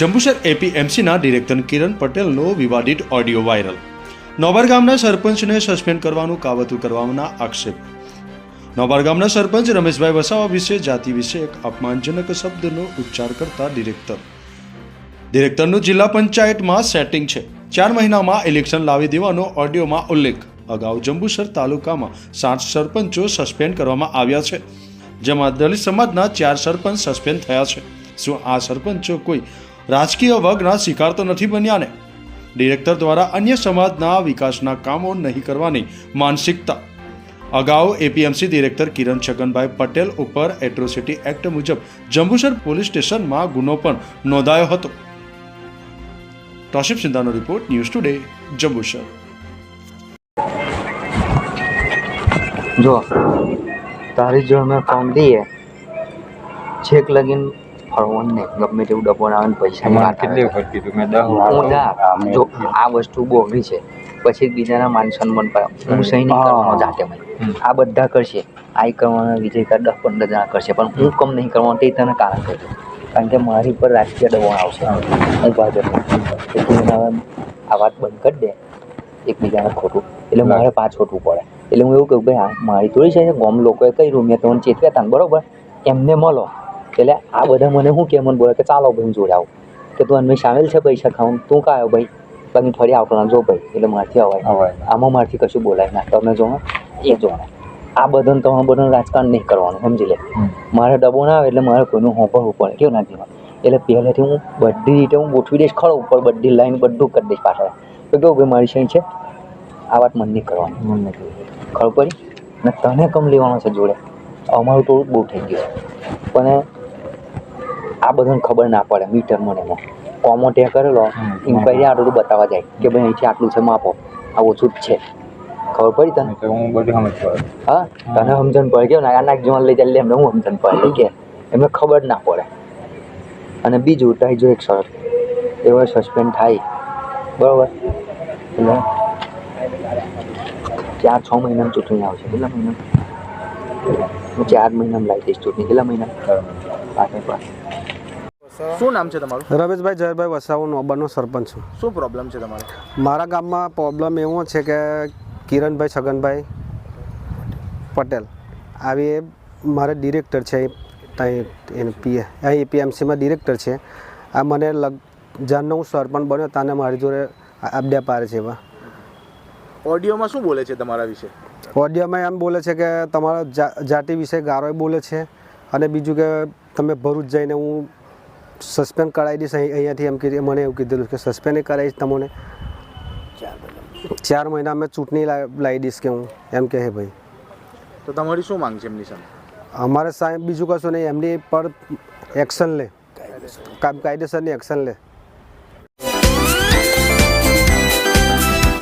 Jambusar એપીએમસીના director કિરણ પટેલનો વિવાદિત audio viral. નોબર ગામના સરપંચને સસ્પેન્ડ કરવાનું કાવતરું કરવાના આક્ષેપ. નોબર ગામના સરપંચ રમેશભાઈ વસાવા વિશે જાતિ વિશે એક અપમાનજનક શબ્દનો ઉચ્ચાર કરતા ડિરેક્ટરનું જિલ્લા પંચાયતમાં સેટિંગ છે. 4 મહિનામાં ઇલેક્શન લાવી દેવાનો ઓડિયોમાં ઉલ્લેખ. અગાઉ જંબુસર તાલુકામાં 7 સરપંચો સસ્પેન્ડ કરવામાં આવ્યા છે, જેમાં દલિત સમાજના 4 સરપંચ સસ્પેન્ડ થયા છે. શું આ સરપંચો કોઈ રાજકીય વર્ગના શિકાર તો નથી બન્યા ને? ડિરેક્ટર દ્વારા અન્ય સમાજના વિકાસના કામો નહીં કરવાની માનસિકતા. અગાઉ એપીએમસી ડિરેક્ટર કિરણ છગનભાઈ પટેલ ઉપર એટ્રોસિટી એક્ટ મુજબ જંબુસર પોલીસ સ્ટેશનમાં ગુનો પણ નોંધાયો હતો. તોશિફ સિંધાનો રિપોર્ટ, ન્યૂઝ ટુડે, જંબુસર. જો તારી જો અમે ફોર્મ દઈએ છેક લગીન ફરવાનું નહીં, ગમે તેવું ડબોન આવે ને પૈસાની વાત આવે. જો આ વસ્તુ બોગરી છે, પછી બીજાના માન સન્માન પર હું સહી નહીં કરવાનો જાતે ભાઈ. આ બધા કરશે, આઈ કરવાના વિજય કર 10-15 જણા કરશે, પણ હું કમ નહીં કરવાનો તે તને કારણ કહ્યું. કારણ કે મારી પર રાજકીય દબાણ આવશે. હું ભાજપ એટલે હવે આ વાત બંધ કરી દે એકબીજાને ખોટું, એટલે મારે પાછોટવું પડે. એટલે હું એવું કહું ભાઈ હા મારી થોડી છે, ગામ લોકોએ કર્યું, મેં તમને ચેતવ્યા હતા બરોબર, એમને મળો. એટલે આ બધા મને શું કે મને બોલે કે ચાલો ભાઈ હું જોડે આવું, કે તું અમને સામેલ છે પૈસા ખાવાનું, તું કાં આવ્યો ભાઈ, બાકી ફરી આવતો ના જો ભાઈ. એટલે મારથી અવાય આમાં મારથી કશું બોલાય ના, તમે જો એ જો આ બધાને તમારે બધાને રાજકારણ નહીં કરવાનું, સમજી લે. મારે ડબો ના આવે એટલે મારે કોઈનું હોંભળવું પડે, કેવું ના જીવન. એટલે પહેલેથી હું બધી રીતે હું ગોઠવી દઈશ ખરો ઉપર, બધી લાઈન બધું કરી દઈશ પાછળ. તો કેવું ભાઈ મારી સહી છે, આ વાત મન નહીં કરવાની, મન નથી ખબર પડી ને. તને કમ લેવાનો છે જોડે, અમારું થોડુંક બહુ થઈ ગયું પણ આ બધાને ખબર ના પડે. મીટર મને એમાં કોમો ટે કરેલો ઇન્ક્વાયરી આટલું બતાવવા જાય કે ભાઈ અહીંથી આટલું છે માપો, આ ઓછું જ છે. ખબર પડી તને? હું બધું સમજ પડે. હા તને સમજણ પડે કે ના નાક જીવન લઈ ચાલે એમને હું સમજણ પડે કે એમને ખબર ના પડે. અને બીજું તારી જો એક શરત એવા સસ્પેન્ડ થાય બરાબર, એટલે 4-6 મહિનામાં ચૂંટણી આવશે. કેટલા મહિના? હું 4 મહિનામાં લાવી દઈશ ચૂંટણી. કેટલા મહિના? 5 શું નામ છે તમારું? રમેશભાઈ જયભાઈ વસાવો નોબરનો સરપંચ છું. શું પ્રોબ્લેમ છે તમારે? મારા ગામમાં પ્રોબ્લેમ એવો છે કે કિરણભાઈ છગનભાઈ પટેલ આવી મારે ડિરેક્ટર છે, અહીં એપીએમસીમાં ડિરેક્ટર છે. આ મને જ્યારનો હું સરપંચ બન્યો તાને મારી જોડે અબડ્યા પારે છે. એવા ઓડિયોમાં શું બોલે છે તમારા વિશે? ઓડિયોમાં એમ બોલે છે કે તમારા જાતિ વિશે ગારોય બોલે છે, અને બીજું કે તમે ભરૂચ જઈને હું સસ્પેન્ડ કરાવી દઈશ અહીંયાથી, એમ કીધું. મને એવું કીધેલું કે સસ્પેન્ડ કરાવીશ તમને 4 મહિના મેં ચૂંટણી લાવી દઈશ કે હું, એમ કહે ભાઈ. તો તમારી શું માંગ છે એમની સામે? અમારે સાહેબ બીજું કશું નહીં, એમની પર એક્શન લે, કાયદેસરની એક્શન લે.